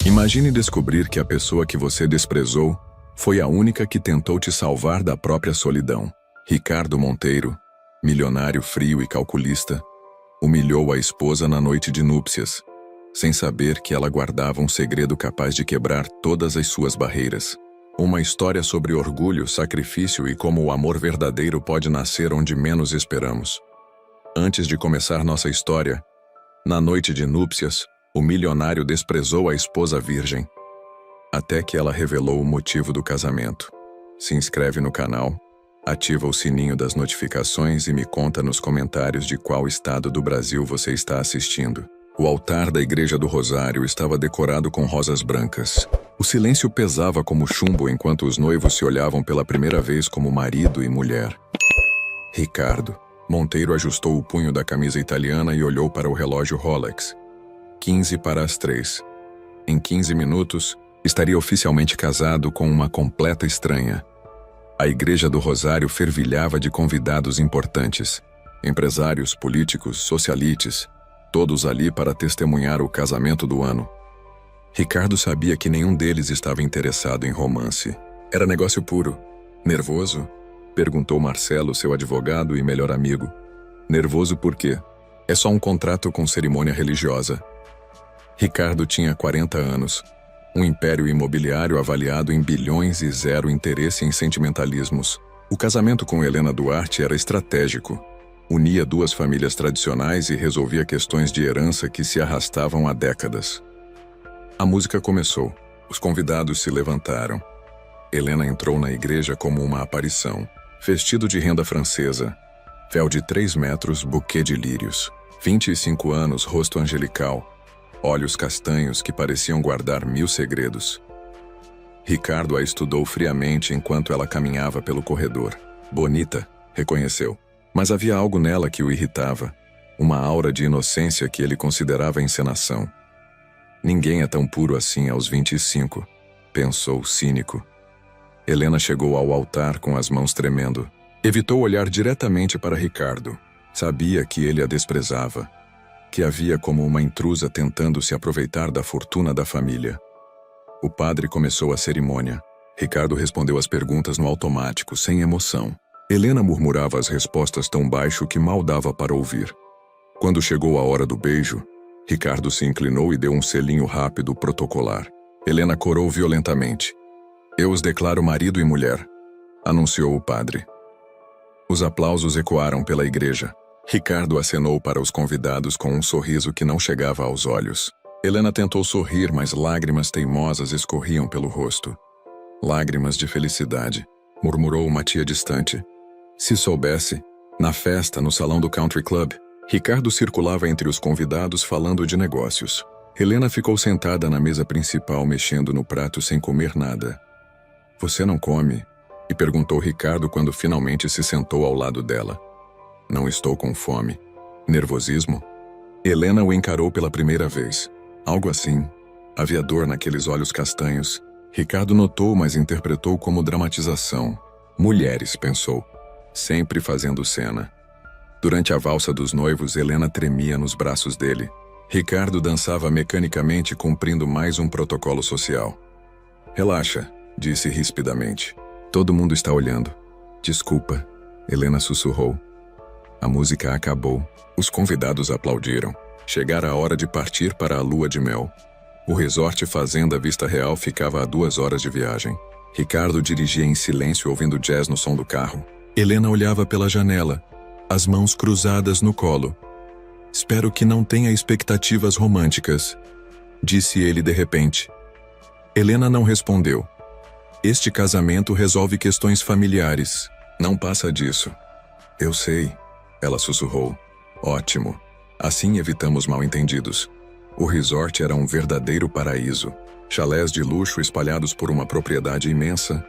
Imagine descobrir que a pessoa que você desprezou foi a única que tentou te salvar da própria solidão. Ricardo Monteiro, milionário frio e calculista, humilhou a esposa na noite de núpcias, sem saber que ela guardava um segredo capaz de quebrar todas as suas barreiras. Uma história sobre orgulho, sacrifício e como o amor verdadeiro pode nascer onde menos esperamos. Antes de começar nossa história, na noite de núpcias, o milionário desprezou a esposa virgem, até que ela revelou o motivo do casamento. Se inscreve no canal, ativa o sininho das notificações e me conta nos comentários de qual estado do Brasil você está assistindo. O altar da Igreja do Rosário estava decorado com rosas brancas. O silêncio pesava como chumbo enquanto os noivos se olhavam pela primeira vez como marido e mulher. Ricardo Monteiro ajustou o punho da camisa italiana e olhou para o relógio Rolex. 2:45. Em 15 minutos, estaria oficialmente casado com uma completa estranha. A Igreja do Rosário fervilhava de convidados importantes. Empresários, políticos, socialites, todos ali para testemunhar o casamento do ano. Ricardo sabia que nenhum deles estava interessado em romance. Era negócio puro. Nervoso? Perguntou Marcelo, seu advogado e melhor amigo. Nervoso por quê? É só um contrato com cerimônia religiosa. Ricardo tinha 40 anos, um império imobiliário avaliado em bilhões e zero interesse em sentimentalismos. O casamento com Helena Duarte era estratégico. Unia duas famílias tradicionais e resolvia questões de herança que se arrastavam há décadas. A música começou. Os convidados se levantaram. Helena entrou na igreja como uma aparição. Vestido de renda francesa, véu de 3 metros, buquê de lírios. 25 anos, rosto angelical, olhos castanhos que pareciam guardar 1000 segredos. Ricardo a estudou friamente enquanto ela caminhava pelo corredor. Bonita, reconheceu. Mas havia algo nela que o irritava, uma aura de inocência que ele considerava encenação. Ninguém é tão puro assim aos 25, pensou cínico. Helena chegou ao altar com as mãos tremendo. Evitou olhar diretamente para Ricardo. Sabia que ele a desprezava, que havia como uma intrusa tentando se aproveitar da fortuna da família. O padre começou a cerimônia. Ricardo respondeu as perguntas no automático, sem emoção. Helena murmurava as respostas tão baixo que mal dava para ouvir. Quando chegou a hora do beijo, Ricardo se inclinou e deu um selinho rápido protocolar. Helena corou violentamente. Eu os declaro marido e mulher, anunciou o padre. Os aplausos ecoaram pela igreja. Ricardo acenou para os convidados com um sorriso que não chegava aos olhos. Helena tentou sorrir, mas lágrimas teimosas escorriam pelo rosto. Lágrimas de felicidade, murmurou uma tia distante. Se soubesse, na festa, no salão do Country Club, Ricardo circulava entre os convidados falando de negócios. Helena ficou sentada na mesa principal mexendo no prato sem comer nada. Você não come? E perguntou Ricardo quando finalmente se sentou ao lado dela. Não estou com fome. Nervosismo? Helena o encarou pela primeira vez. Algo assim. Havia dor naqueles olhos castanhos. Ricardo notou, mas interpretou como dramatização. Mulheres, pensou. Sempre fazendo cena. Durante a valsa dos noivos, Helena tremia nos braços dele. Ricardo dançava mecanicamente, cumprindo mais um protocolo social. Relaxa, disse rispidamente. Todo mundo está olhando. Desculpa, Helena sussurrou. A música acabou. Os convidados aplaudiram. Chegara a hora de partir para a lua de mel. O resort Fazenda Vista Real ficava a 2 horas de viagem. Ricardo dirigia em silêncio ouvindo jazz no som do carro. Helena olhava pela janela, as mãos cruzadas no colo. Espero que não tenha expectativas românticas, disse ele de repente. Helena não respondeu. Este casamento resolve questões familiares. Não passa disso. Eu sei, ela sussurrou. Ótimo. Assim evitamos mal-entendidos. O resort era um verdadeiro paraíso. Chalés de luxo espalhados por uma propriedade imensa,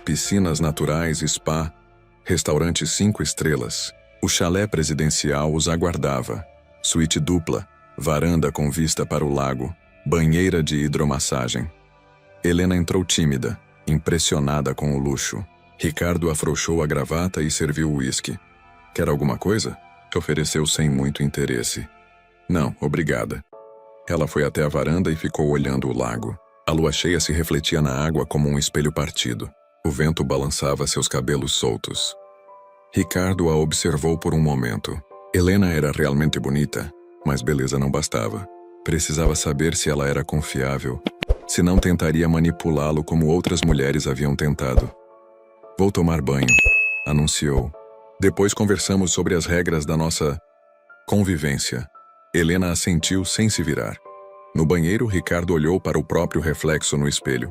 piscinas naturais, spa, restaurante 5 estrelas. O chalé presidencial os aguardava. Suíte dupla, varanda com vista para o lago, banheira de hidromassagem. Helena entrou tímida, impressionada com o luxo. Ricardo afrouxou a gravata e serviu o uísque. Quer alguma coisa? Ofereceu sem muito interesse. Não, obrigada. Ela foi até a varanda e ficou olhando o lago. A lua cheia se refletia na água como um espelho partido. O vento balançava seus cabelos soltos. Ricardo a observou por um momento. Helena era realmente bonita, mas beleza não bastava. Precisava saber se ela era confiável, se não tentaria manipulá-lo como outras mulheres haviam tentado. Vou tomar banho, anunciou. Depois conversamos sobre as regras da nossa convivência. Helena assentiu sem se virar. No banheiro, Ricardo olhou para o próprio reflexo no espelho.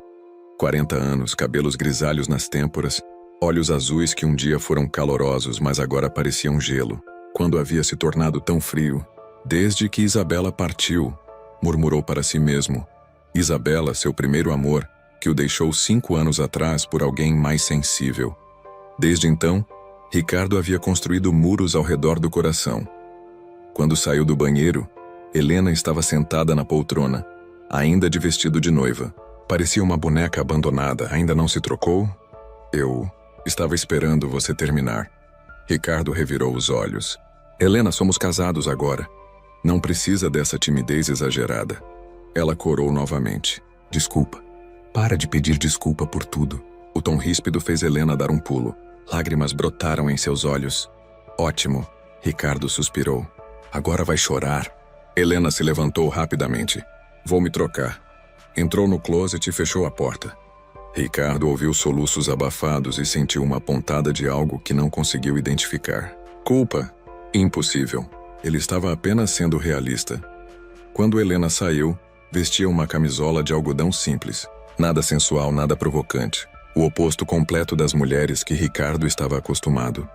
40 anos, cabelos grisalhos nas têmporas, olhos azuis que um dia foram calorosos, mas agora pareciam gelo. Quando havia se tornado tão frio? Desde que Isabela partiu, murmurou para si mesmo. Isabela, seu primeiro amor, que o deixou 5 anos atrás por alguém mais sensível. Desde então, Ricardo havia construído muros ao redor do coração. Quando saiu do banheiro, Helena estava sentada na poltrona, ainda de vestido de noiva. Parecia uma boneca abandonada. Ainda não se trocou? Eu estava esperando você terminar. Ricardo revirou os olhos. Helena, somos casados agora. Não precisa dessa timidez exagerada. Ela corou novamente. Desculpa. Para de pedir desculpa por tudo. O tom ríspido fez Helena dar um pulo. Lágrimas brotaram em seus olhos. Ótimo. Ricardo suspirou. Agora vai chorar. Helena se levantou rapidamente. Vou me trocar. Entrou no closet e fechou a porta. Ricardo ouviu soluços abafados e sentiu uma pontada de algo que não conseguiu identificar. Culpa? Impossível. Ele estava apenas sendo realista. Quando Helena saiu, vestia uma camisola de algodão simples. Nada sensual, nada provocante. O oposto completo das mulheres que Ricardo estava acostumado.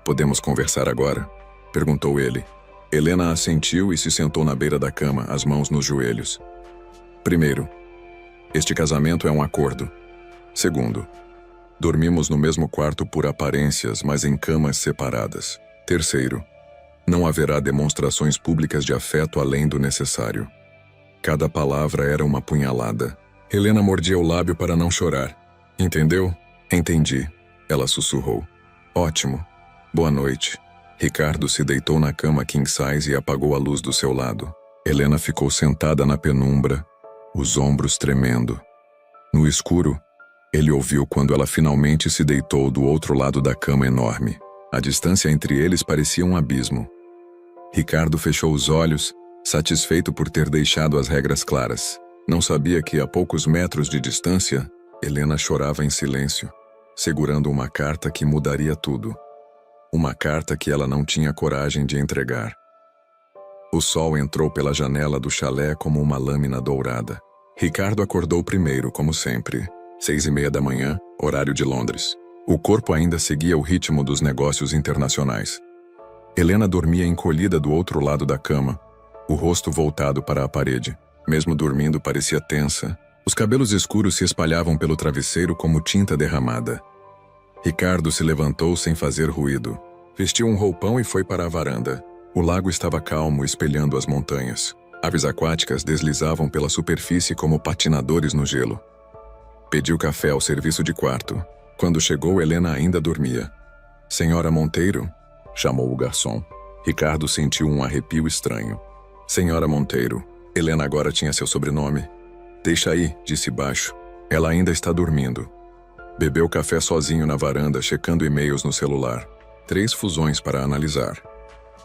Podemos conversar agora? Perguntou ele. Helena assentiu e se sentou na beira da cama, as mãos nos joelhos. Primeiro, este casamento é um acordo. Segundo, dormimos no mesmo quarto por aparências, mas em camas separadas. Terceiro, não haverá demonstrações públicas de afeto além do necessário. Cada palavra era uma punhalada. Helena mordia o lábio para não chorar. Entendeu? Entendi. Ela sussurrou. Ótimo. Boa noite. Ricardo se deitou na cama king size e apagou a luz do seu lado. Helena ficou sentada na penumbra, os ombros tremendo. No escuro, ele ouviu quando ela finalmente se deitou do outro lado da cama enorme. A distância entre eles parecia um abismo. Ricardo fechou os olhos, satisfeito por ter deixado as regras claras. Não sabia que a poucos metros de distância, Helena chorava em silêncio, segurando uma carta que mudaria tudo. Uma carta que ela não tinha coragem de entregar. O sol entrou pela janela do chalé como uma lâmina dourada. Ricardo acordou primeiro, como sempre. 6:30 da manhã, horário de Londres. O corpo ainda seguia o ritmo dos negócios internacionais. Helena dormia encolhida do outro lado da cama, o rosto voltado para a parede. Mesmo dormindo, parecia tensa. Os cabelos escuros se espalhavam pelo travesseiro como tinta derramada. Ricardo se levantou sem fazer ruído. Vestiu um roupão e foi para a varanda. O lago estava calmo, espelhando as montanhas. Aves aquáticas deslizavam pela superfície como patinadores no gelo. Pediu café ao serviço de quarto. Quando chegou, Helena ainda dormia. Senhora Monteiro? Chamou o garçom. Ricardo sentiu um arrepio estranho. Senhora Monteiro. Helena agora tinha seu sobrenome. Deixa aí, disse baixo. Ela ainda está dormindo. Bebeu café sozinho na varanda, checando e-mails no celular. 3 fusões para analisar.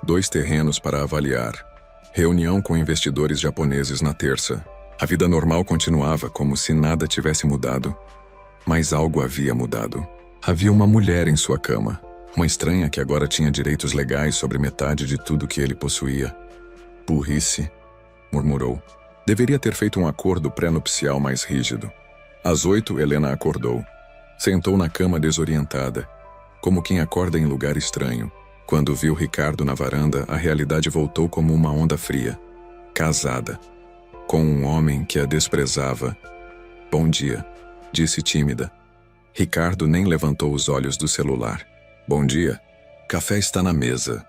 2 terrenos para avaliar. Reunião com investidores japoneses na terça. A vida normal continuava como se nada tivesse mudado. Mas algo havia mudado. Havia uma mulher em sua cama. Uma estranha que agora tinha direitos legais sobre metade de tudo que ele possuía. Burrice, murmurou. Deveria ter feito um acordo pré-nupcial mais rígido. Às 8, Helena acordou. Sentou na cama desorientada, como quem acorda em lugar estranho. Quando viu Ricardo na varanda, a realidade voltou como uma onda fria. Casada. Com um homem que a desprezava. Bom dia, disse tímida. Ricardo nem levantou os olhos do celular. Bom dia. Café está na mesa.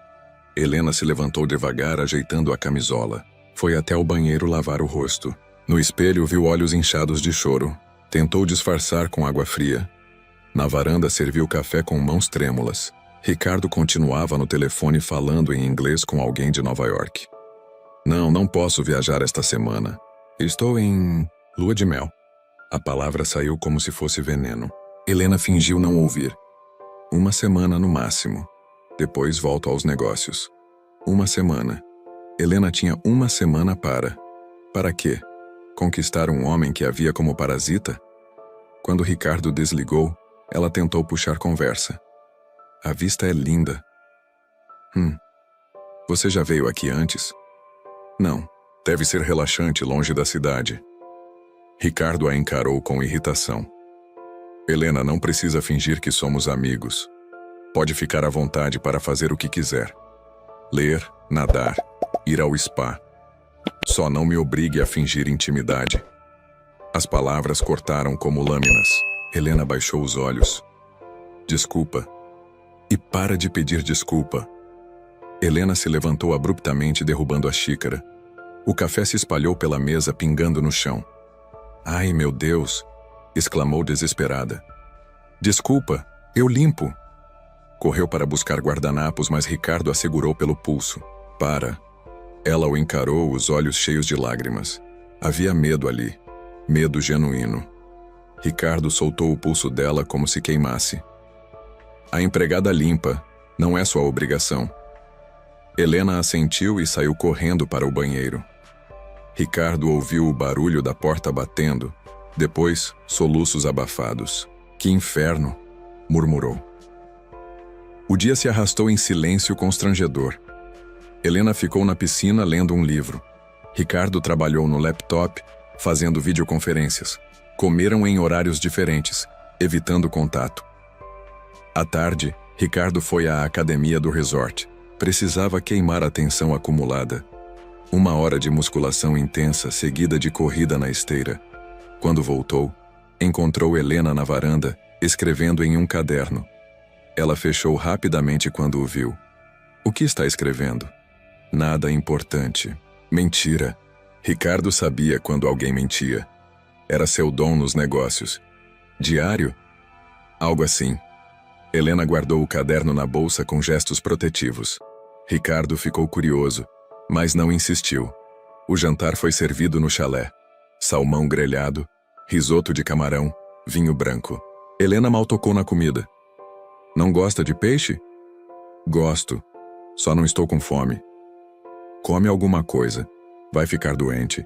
Helena se levantou devagar, ajeitando a camisola. Foi até o banheiro lavar o rosto. No espelho viu olhos inchados de choro. Tentou disfarçar com água fria. Na varanda serviu café com mãos trêmulas. Ricardo continuava no telefone falando em inglês com alguém de Nova York. Não, não posso viajar esta semana. Estou em lua de mel. A palavra saiu como se fosse veneno. Helena fingiu não ouvir. Uma semana no máximo. Depois volto aos negócios. Uma semana. Helena tinha uma semana para... Para quê? Conquistar um homem que havia como parasita? Quando Ricardo desligou, ela tentou puxar conversa. A vista é linda. Você já veio aqui antes? Não. Deve ser relaxante longe da cidade. Ricardo a encarou com irritação. Helena, não precisa fingir que somos amigos. Pode ficar à vontade para fazer o que quiser. Ler, nadar, ir ao spa. Só não me obrigue a fingir intimidade. As palavras cortaram como lâminas. Helena baixou os olhos. Desculpa. E para de pedir desculpa. Helena se levantou abruptamente, derrubando a xícara. O café se espalhou pela mesa, pingando no chão. Ai, meu Deus! Exclamou desesperada. Desculpa, eu limpo. Correu para buscar guardanapos, mas Ricardo a segurou pelo pulso. Para. Ela o encarou, os olhos cheios de lágrimas. Havia medo ali. Medo genuíno. Ricardo soltou o pulso dela como se queimasse. A empregada limpa. Não é sua obrigação. Helena assentiu e saiu correndo para o banheiro. Ricardo ouviu o barulho da porta batendo. Depois, soluços abafados. Que inferno! Murmurou. O dia se arrastou em silêncio constrangedor. Helena ficou na piscina lendo um livro. Ricardo trabalhou no laptop, fazendo videoconferências. Comeram em horários diferentes, evitando contato. À tarde, Ricardo foi à academia do resort. Precisava queimar a tensão acumulada. 1 hora de musculação intensa, seguida de corrida na esteira. Quando voltou, encontrou Helena na varanda, escrevendo em um caderno. Ela fechou rapidamente quando o viu. O que está escrevendo? Nada importante. Mentira. Ricardo sabia quando alguém mentia. Era seu dom nos negócios. Diário? Algo assim. Helena guardou o caderno na bolsa com gestos protetivos. Ricardo ficou curioso, mas não insistiu. O jantar foi servido no chalé. Salmão grelhado, risoto de camarão, vinho branco. Helena mal tocou na comida. Não gosta de peixe? Gosto. Só não estou com fome. Come alguma coisa. Vai ficar doente.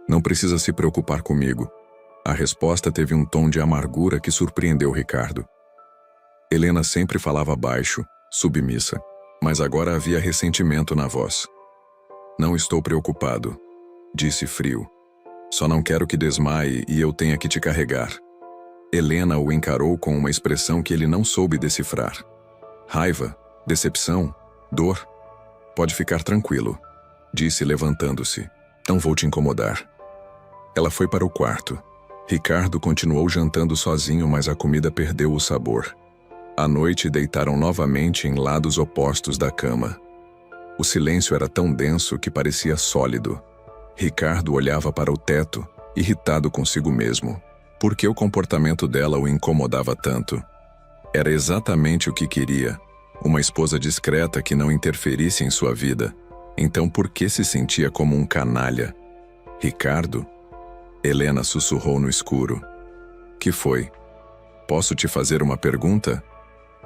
Não precisa se preocupar comigo. A resposta teve um tom de amargura que surpreendeu Ricardo. Helena sempre falava baixo, submissa, mas agora havia ressentimento na voz. Não estou preocupado, disse frio. Só não quero que desmaie e eu tenha que te carregar. Helena o encarou com uma expressão que ele não soube decifrar. Raiva, decepção, dor. Pode ficar tranquilo, disse levantando-se. Não vou te incomodar. Ela foi para o quarto. Ricardo continuou jantando sozinho, mas a comida perdeu o sabor. À noite deitaram novamente em lados opostos da cama. O silêncio era tão denso que parecia sólido. Ricardo olhava para o teto, irritado consigo mesmo. Por que o comportamento dela o incomodava tanto? Era exatamente o que queria. Uma esposa discreta que não interferisse em sua vida. Então por que se sentia como um canalha? Ricardo? Helena sussurrou no escuro. Que foi? Posso te fazer uma pergunta?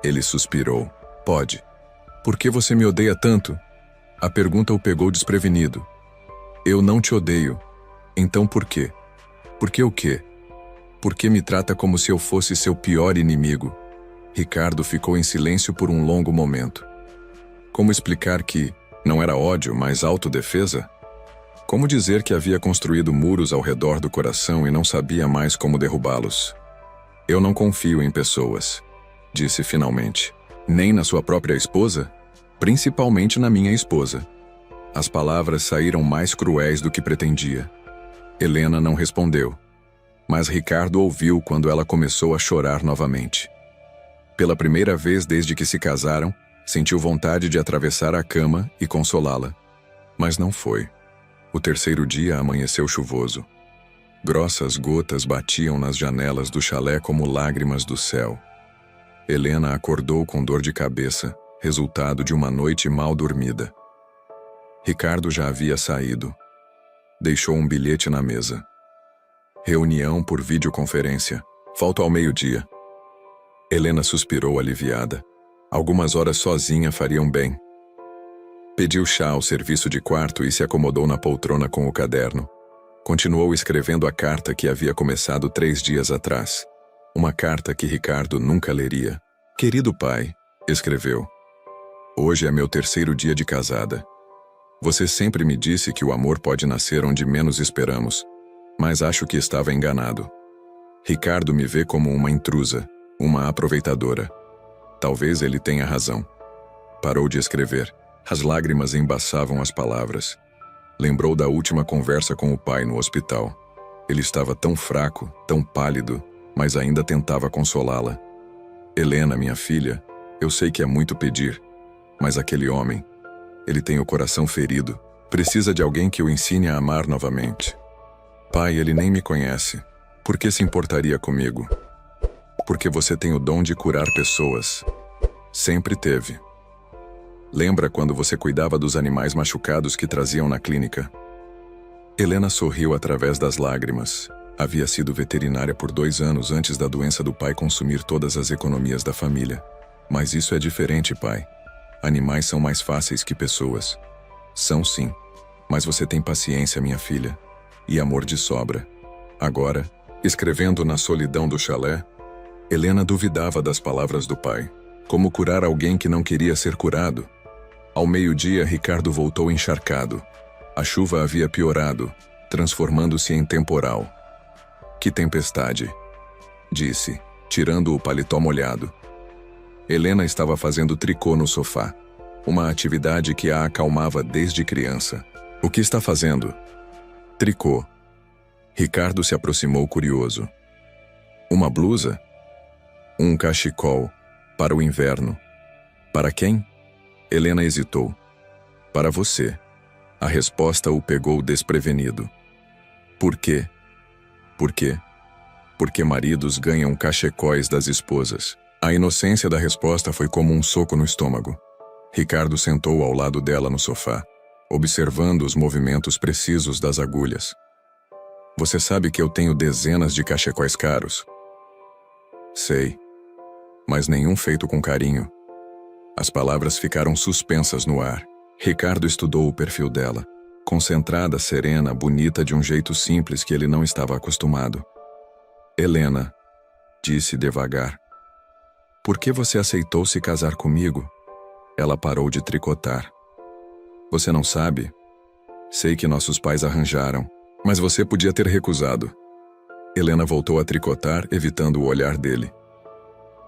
Ele suspirou. Pode. Por que você me odeia tanto? A pergunta o pegou desprevenido. Eu não te odeio. Então por quê? Por que o quê? Por que me trata como se eu fosse seu pior inimigo? Ricardo ficou em silêncio por um longo momento. Como explicar que não era ódio, mas autodefesa? Como dizer que havia construído muros ao redor do coração e não sabia mais como derrubá-los? Eu não confio em pessoas, disse finalmente. Nem na sua própria esposa? Principalmente na minha esposa. As palavras saíram mais cruéis do que pretendia. Helena não respondeu, mas Ricardo ouviu quando ela começou a chorar novamente. Pela primeira vez desde que se casaram, sentiu vontade de atravessar a cama e consolá-la. Mas não foi. O terceiro dia amanheceu chuvoso. Grossas gotas batiam nas janelas do chalé como lágrimas do céu. Helena acordou com dor de cabeça, resultado de uma noite mal dormida. Ricardo já havia saído. Deixou um bilhete na mesa. Reunião por videoconferência. Falta ao meio-dia. Helena suspirou aliviada. Algumas horas sozinha fariam bem. Pediu chá ao serviço de quarto e se acomodou na poltrona com o caderno. Continuou escrevendo a carta que havia começado 3 dias atrás. Uma carta que Ricardo nunca leria. Querido pai, escreveu. Hoje é meu 3º dia de casada. Você sempre me disse que o amor pode nascer onde menos esperamos, mas acho que estava enganado. Ricardo me vê como uma intrusa, uma aproveitadora. Talvez ele tenha razão. Parou de escrever. As lágrimas embaçavam as palavras. Lembrou da última conversa com o pai no hospital. Ele estava tão fraco, tão pálido, mas ainda tentava consolá-la. Helena, minha filha, eu sei que é muito pedir, mas aquele homem, ele tem o coração ferido. Precisa de alguém que o ensine a amar novamente. Pai, ele nem me conhece. Por que se importaria comigo? Porque você tem o dom de curar pessoas. Sempre teve. Lembra quando você cuidava dos animais machucados que traziam na clínica? Helena sorriu através das lágrimas. Havia sido veterinária por 2 anos antes da doença do pai consumir todas as economias da família. Mas isso é diferente, pai. Animais são mais fáceis que pessoas. São sim. Mas você tem paciência, minha filha. E amor de sobra. Agora, escrevendo na solidão do chalé, Helena duvidava das palavras do pai. Como curar alguém que não queria ser curado? Ao meio-dia, Ricardo voltou encharcado. A chuva havia piorado, transformando-se em temporal. Que tempestade, disse, tirando o paletó molhado. Helena estava fazendo tricô no sofá, uma atividade que a acalmava desde criança. O que está fazendo? Tricô. Ricardo se aproximou curioso. Uma blusa? Um cachecol, para o inverno. Para quem? Helena hesitou. Para você. A resposta o pegou desprevenido. Por quê? Por quê? Porque maridos ganham cachecóis das esposas. A inocência da resposta foi como um soco no estômago. Ricardo sentou ao lado dela no sofá, observando os movimentos precisos das agulhas. Você sabe que eu tenho dezenas de cachecóis caros? Sei. Mas nenhum feito com carinho. As palavras ficaram suspensas no ar. Ricardo estudou o perfil dela. Concentrada, serena, bonita de um jeito simples que ele não estava acostumado. Helena, disse devagar. Por que você aceitou se casar comigo? Ela parou de tricotar. Você não sabe? Sei que nossos pais arranjaram, mas você podia ter recusado. Helena voltou a tricotar, evitando o olhar dele.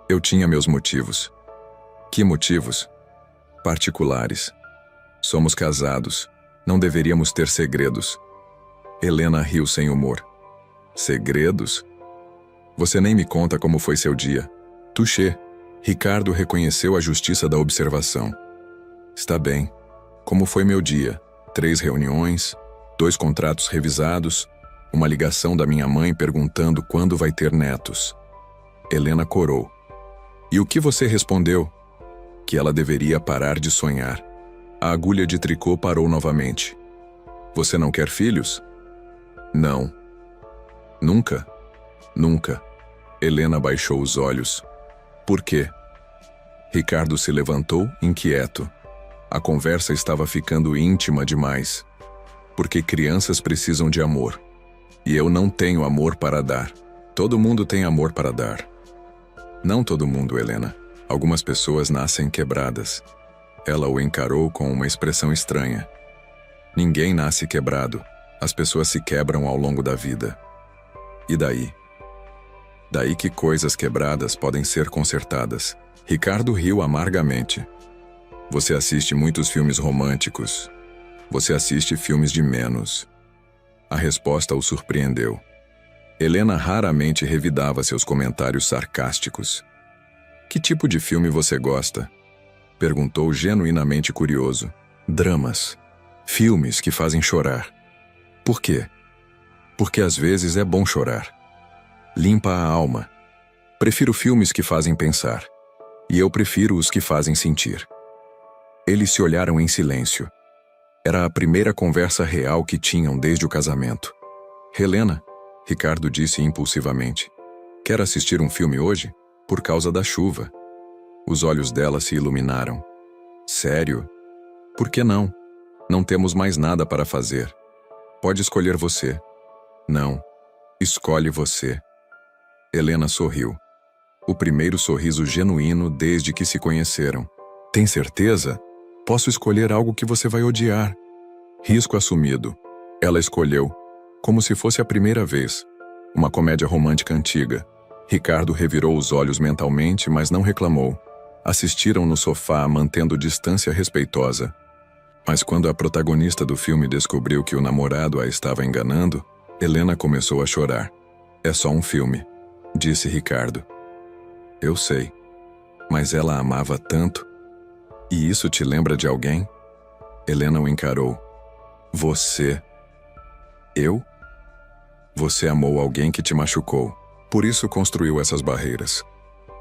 Eu tinha meus motivos. Que motivos? Particulares. Somos casados. Não deveríamos ter segredos. Helena riu sem humor. Segredos? Você nem me conta como foi seu dia. Touché. Ricardo reconheceu a justiça da observação. Está bem. Como foi meu dia? 3 reuniões, 2 contratos revisados, uma ligação da minha mãe perguntando quando vai ter netos. Helena corou. E o que você respondeu? Que ela deveria parar de sonhar. A agulha de tricô parou novamente. Você não quer filhos? Não. Nunca? Nunca. Helena baixou os olhos. Por quê? Ricardo se levantou, inquieto. A conversa estava ficando íntima demais. Porque crianças precisam de amor. E eu não tenho amor para dar. Todo mundo tem amor para dar. Não todo mundo, Helena. Algumas pessoas nascem quebradas. Ela o encarou com uma expressão estranha. Ninguém nasce quebrado. As pessoas se quebram ao longo da vida. E daí? Daí que coisas quebradas podem ser consertadas. Ricardo riu amargamente. Você assiste muitos filmes românticos. Você assiste filmes de menos. A resposta o surpreendeu. Helena raramente revidava seus comentários sarcásticos. Que tipo de filme você gosta? Perguntou genuinamente curioso. Dramas. Filmes que fazem chorar. Por quê? Porque às vezes é bom chorar. Limpa a alma. Prefiro filmes que fazem pensar. E eu prefiro os que fazem sentir. Eles se olharam em silêncio. Era a primeira conversa real que tinham desde o casamento. Helena, Ricardo disse impulsivamente. Quer assistir um filme hoje? Por causa da chuva. Os olhos dela se iluminaram. Sério? Por que não? Não temos mais nada para fazer. Pode escolher você. Não. Escolhe você. Helena sorriu. O primeiro sorriso genuíno desde que se conheceram. Tem certeza? Posso escolher algo que você vai odiar. Risco assumido. Ela escolheu, como se fosse a primeira vez. Uma comédia romântica antiga. Ricardo revirou os olhos mentalmente, mas não reclamou. Assistiram no sofá, mantendo distância respeitosa. Mas quando a protagonista do filme descobriu que o namorado a estava enganando, Helena começou a chorar. É só um filme, disse Ricardo. Eu sei. Mas ela a amava tanto. E isso te lembra de alguém? Helena o encarou. Você. Eu? Você amou alguém que te machucou. Por isso construiu essas barreiras.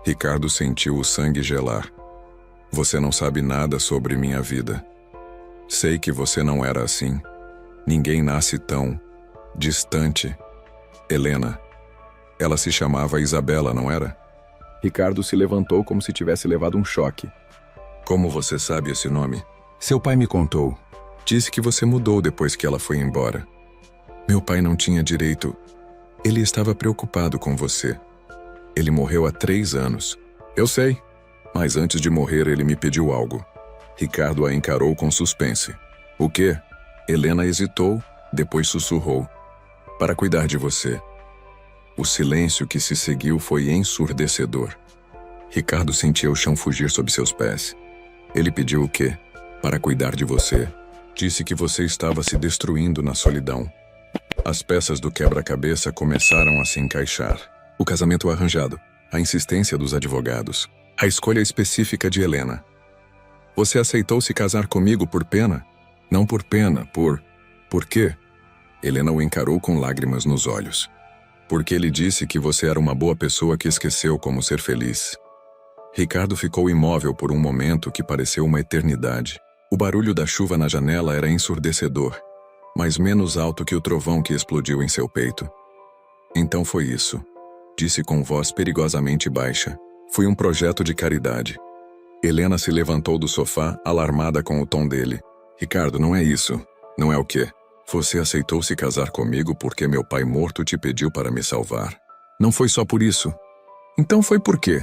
Ricardo sentiu o sangue gelar. Você não sabe nada sobre minha vida. Sei que você não era assim. Ninguém nasce tão distante. Helena. Ela se chamava Isabela, não era? Ricardo se levantou como se tivesse levado um choque. Como você sabe esse nome? Seu pai me contou. Disse que você mudou depois que ela foi embora. Meu pai não tinha direito. Ele estava preocupado com você. Ele morreu há 3 anos. Eu sei. Mas antes de morrer, ele me pediu algo. Ricardo a encarou com suspense. O quê? Helena hesitou, depois sussurrou. Para cuidar de você. O silêncio que se seguiu foi ensurdecedor. Ricardo sentia o chão fugir sob seus pés. Ele pediu o quê? Para cuidar de você. Disse que você estava se destruindo na solidão. As peças do quebra-cabeça começaram a se encaixar. O casamento arranjado, a insistência dos advogados, a escolha específica de Helena. Você aceitou se casar comigo por pena? Não por pena, Por quê? Helena o encarou com lágrimas nos olhos. Porque ele disse que você era uma boa pessoa que esqueceu como ser feliz. Ricardo ficou imóvel por um momento que pareceu uma eternidade. O barulho da chuva na janela era ensurdecedor, mas menos alto que o trovão que explodiu em seu peito. Então foi isso, disse com voz perigosamente baixa. Foi um projeto de caridade. Helena se levantou do sofá, alarmada com o tom dele. Ricardo, não é isso. Não é o quê? Você aceitou se casar comigo porque meu pai morto te pediu para me salvar. Não foi só por isso. Então foi por quê?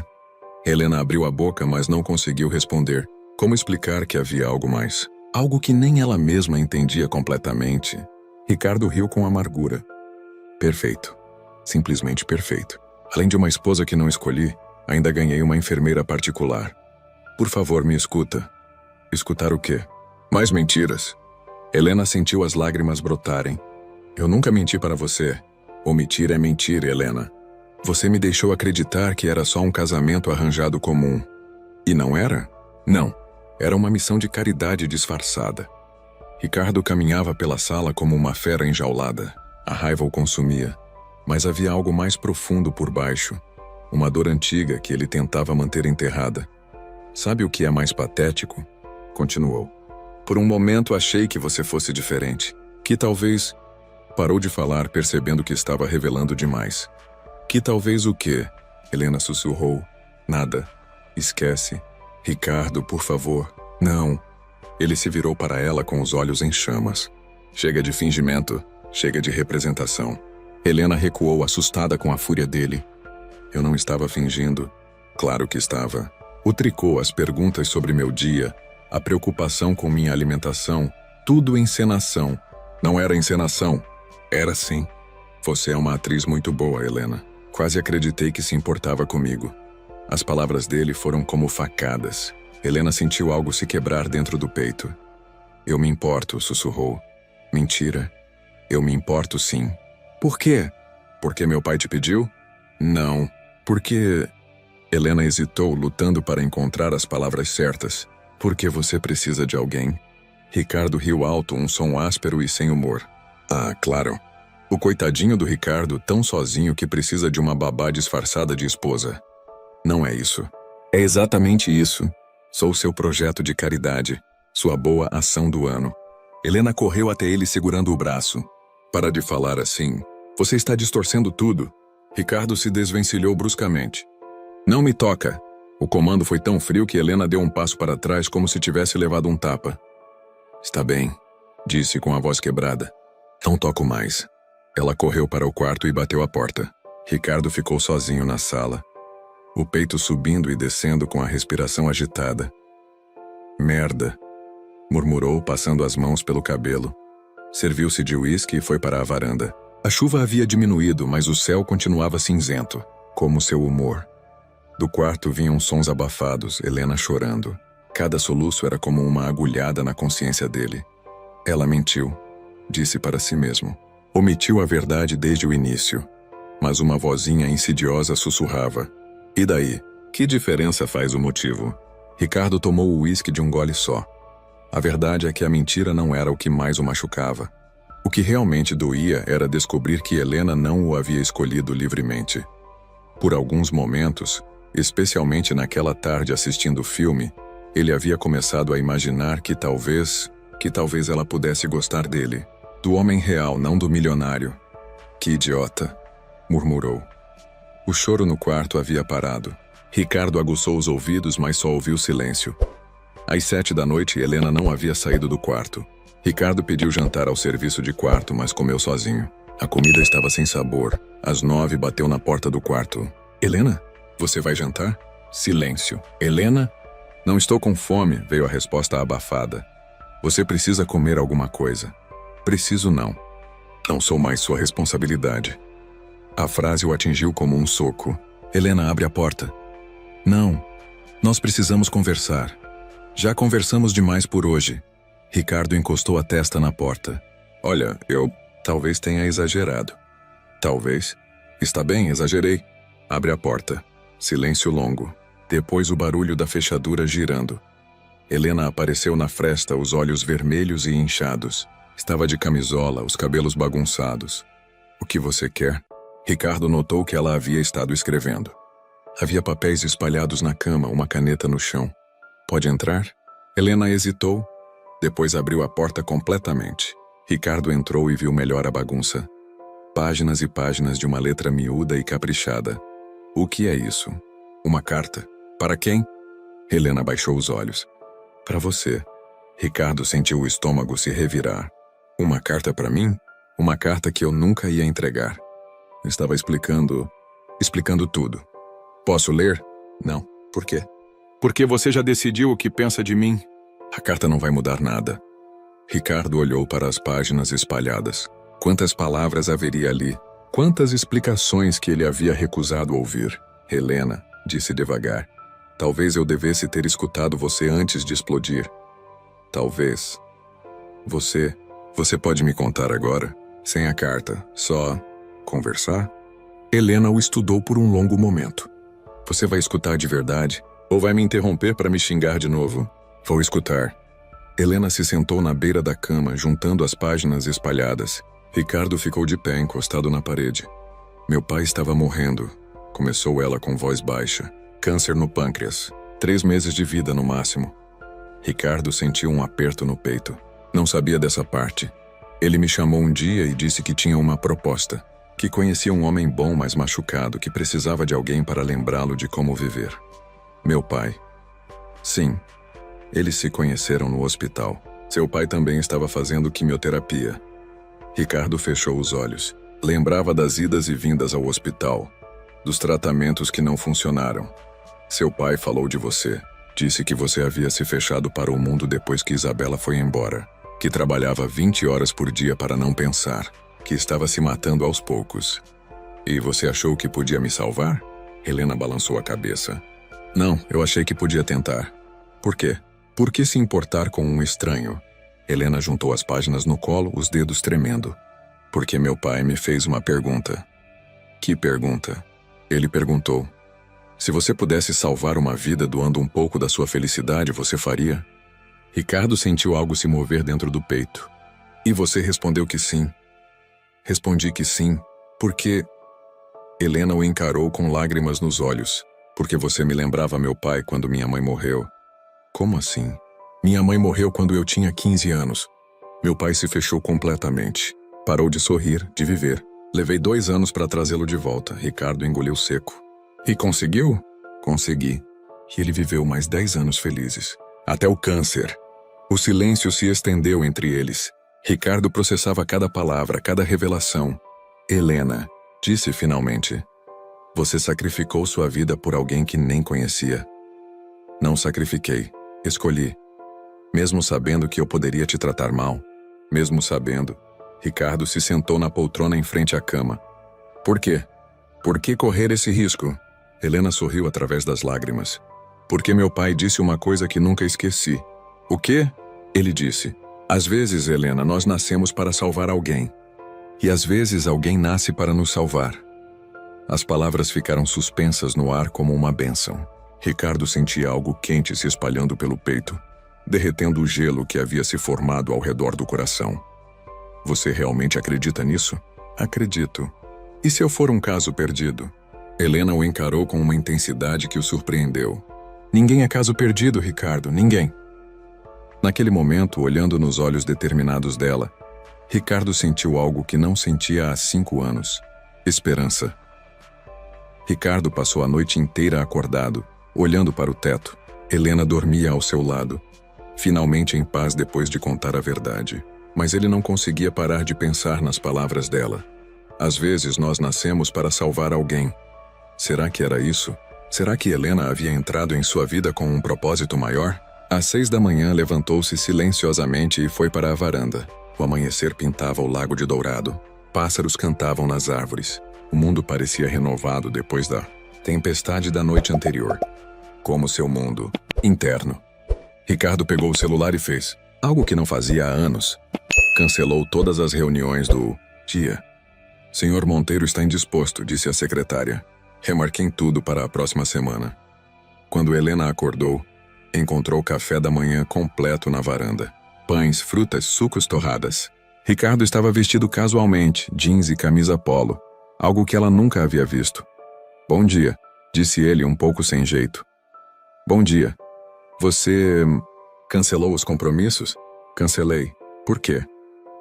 Helena abriu a boca, mas não conseguiu responder. Como explicar que havia algo mais? Algo que nem ela mesma entendia completamente. Ricardo riu com amargura. Perfeito. Simplesmente perfeito. Além de uma esposa que não escolhi, ainda ganhei uma enfermeira particular. Por favor, me escuta. Escutar o quê? Mais mentiras. Helena sentiu as lágrimas brotarem. Eu nunca menti para você. Omitir é mentir, Helena. Você me deixou acreditar que era só um casamento arranjado comum. E não era? Não. Era uma missão de caridade disfarçada. Ricardo caminhava pela sala como uma fera enjaulada. A raiva o consumia. Mas havia algo mais profundo por baixo. Uma dor antiga que ele tentava manter enterrada. Sabe o que é mais patético? Continuou. Por um momento achei que você fosse diferente. Que talvez... Parou de falar, percebendo que estava revelando demais. Que talvez o quê? Helena sussurrou. Nada. Esquece. Ricardo, por favor. Não. Ele se virou para ela com os olhos em chamas. Chega de fingimento. Chega de representação. Helena recuou, assustada com a fúria dele. Eu não estava fingindo. Claro que estava. O tricô, as perguntas sobre meu dia, a preocupação com minha alimentação, tudo encenação. Não era encenação. Era sim. Você é uma atriz muito boa, Helena. Quase acreditei que se importava comigo. As palavras dele foram como facadas. Helena sentiu algo se quebrar dentro do peito. Eu me importo, sussurrou. Mentira. Eu me importo sim. Por quê? Porque meu pai te pediu? Não. Porque... Helena hesitou, lutando para encontrar as palavras certas. Porque você precisa de alguém. Ricardo riu alto, um som áspero e sem humor. Ah, claro. O coitadinho do Ricardo, tão sozinho que precisa de uma babá disfarçada de esposa. Não é isso. É exatamente isso. Sou seu projeto de caridade, sua boa ação do ano. Helena correu até ele segurando o braço. Para de falar assim. Você está distorcendo tudo. Ricardo se desvencilhou bruscamente. Não me toca. O comando foi tão frio que Helena deu um passo para trás como se tivesse levado um tapa. Está bem, disse com a voz quebrada. Não toco mais. Ela correu para o quarto e bateu a porta. Ricardo ficou sozinho na sala, o peito subindo e descendo com a respiração agitada. Merda, murmurou, passando as mãos pelo cabelo. Serviu-se de uísque e foi para a varanda. A chuva havia diminuído, mas o céu continuava cinzento, como seu humor. Do quarto vinham sons abafados, Helena chorando. Cada soluço era como uma agulhada na consciência dele. Ela mentiu, disse para si mesmo. Omitiu a verdade desde o início. Mas uma vozinha insidiosa sussurrava. E daí? Que diferença faz o motivo? Ricardo tomou o uísque de um gole só. A verdade é que a mentira não era o que mais o machucava. O que realmente doía era descobrir que Helena não o havia escolhido livremente. Por alguns momentos, especialmente naquela tarde assistindo o filme, ele havia começado a imaginar que talvez ela pudesse gostar dele. Do homem real, não do milionário. Que idiota, murmurou. O choro no quarto havia parado. Ricardo aguçou os ouvidos, mas só ouviu silêncio. Às 7 da noite, Helena não havia saído do quarto. Ricardo pediu jantar ao serviço de quarto, mas comeu sozinho. A comida estava sem sabor. Às 9, bateu na porta do quarto. Helena, você vai jantar? Silêncio. Helena? Não estou com fome, veio a resposta abafada. Você precisa comer alguma coisa. Preciso não. Não sou mais sua responsabilidade. A frase o atingiu como um soco. Helena, abre a porta. Não. Nós precisamos conversar. Já conversamos demais por hoje. Ricardo encostou a testa na porta. Olha, eu talvez tenha exagerado. Talvez. Está bem, exagerei. Abre a porta. Silêncio longo. Depois o barulho da fechadura girando. Helena apareceu na fresta, os olhos vermelhos e inchados. Estava de camisola, os cabelos bagunçados. O que você quer? Ricardo notou que ela havia estado escrevendo. Havia papéis espalhados na cama, uma caneta no chão. Pode entrar? Helena hesitou, depois abriu a porta completamente. Ricardo entrou e viu melhor a bagunça. Páginas e páginas de uma letra miúda e caprichada. O que é isso? Uma carta? Para quem? Helena baixou os olhos. Para você. Ricardo sentiu o estômago se revirar. Uma carta para mim? Uma carta que eu nunca ia entregar. Estava explicando tudo. Posso ler? Não. Por quê? Porque você já decidiu o que pensa de mim. A carta não vai mudar nada. Ricardo olhou para as páginas espalhadas. Quantas palavras haveria ali? Quantas explicações que ele havia recusado ouvir? Helena, disse devagar. Talvez eu devesse ter escutado você antes de explodir. Talvez. Você pode me contar agora? Sem a carta, só conversar? Helena o estudou por um longo momento. Você vai escutar de verdade? Ou vai me interromper para me xingar de novo? Vou escutar. Helena se sentou na beira da cama, juntando as páginas espalhadas. Ricardo ficou de pé, encostado na parede. Meu pai estava morrendo, começou ela com voz baixa. Câncer no pâncreas. 3 meses de vida no máximo. Ricardo sentiu um aperto no peito. Não sabia dessa parte. Ele me chamou um dia e disse que tinha uma proposta. Que conhecia um homem bom, mas machucado, que precisava de alguém para lembrá-lo de como viver. Meu pai. Sim. Eles se conheceram no hospital. Seu pai também estava fazendo quimioterapia. Ricardo fechou os olhos. Lembrava das idas e vindas ao hospital. Dos tratamentos que não funcionaram. Seu pai falou de você. Disse que você havia se fechado para o mundo depois que Isabela foi embora. Que trabalhava 20 horas por dia para não pensar. Que estava se matando aos poucos. E você achou que podia me salvar? Helena balançou a cabeça. Não, eu achei que podia tentar. Por quê? Por que se importar com um estranho? Helena juntou as páginas no colo, os dedos tremendo. Porque meu pai me fez uma pergunta. Que pergunta? Ele perguntou. Se você pudesse salvar uma vida doando um pouco da sua felicidade, você faria? Ricardo sentiu algo se mover dentro do peito. E você respondeu que sim. Respondi que sim, porque... Helena o encarou com lágrimas nos olhos. Porque você me lembrava meu pai quando minha mãe morreu. Como assim? Minha mãe morreu quando eu tinha 15 anos. Meu pai se fechou completamente. Parou de sorrir, de viver. Levei 2 anos para trazê-lo de volta. Ricardo engoliu seco. E conseguiu? Consegui. E ele viveu mais 10 anos felizes. Até o câncer. O silêncio se estendeu entre eles. Ricardo processava cada palavra, cada revelação. Helena, disse finalmente. Você sacrificou sua vida por alguém que nem conhecia. Não sacrifiquei. Escolhi. Mesmo sabendo que eu poderia te tratar mal. Mesmo sabendo. Ricardo se sentou na poltrona em frente à cama. Por quê? Por que correr esse risco? Helena sorriu através das lágrimas. Porque meu pai disse uma coisa que nunca esqueci. O quê? Ele disse. Às vezes, Helena, nós nascemos para salvar alguém. E às vezes alguém nasce para nos salvar. As palavras ficaram suspensas no ar como uma bênção. Ricardo sentia algo quente se espalhando pelo peito, derretendo o gelo que havia se formado ao redor do coração. Você realmente acredita nisso? Acredito. E se eu for um caso perdido? Helena o encarou com uma intensidade que o surpreendeu. Ninguém é caso perdido, Ricardo, ninguém. Naquele momento, olhando nos olhos determinados dela, Ricardo sentiu algo que não sentia há 5 anos. Esperança. Ricardo passou a noite inteira acordado, olhando para o teto. Helena dormia ao seu lado, finalmente em paz depois de contar a verdade. Mas ele não conseguia parar de pensar nas palavras dela. Às vezes nós nascemos para salvar alguém. Será que era isso? Será que Helena havia entrado em sua vida com um propósito maior? Às 6 da manhã levantou-se silenciosamente e foi para a varanda. O amanhecer pintava o lago de dourado. Pássaros cantavam nas árvores. O mundo parecia renovado depois da tempestade da noite anterior. Como seu mundo interno. Ricardo pegou o celular e fez algo que não fazia há anos. Cancelou todas as reuniões do dia. Senhor Monteiro está indisposto, disse a secretária. Remarquem tudo para a próxima semana. Quando Helena acordou, encontrou o café da manhã completo na varanda. Pães, frutas, sucos torradas. Ricardo estava vestido casualmente, jeans e camisa polo, algo que ela nunca havia visto. Bom dia, disse ele um pouco sem jeito. Bom dia. Você cancelou os compromissos? Cancelei. Por quê?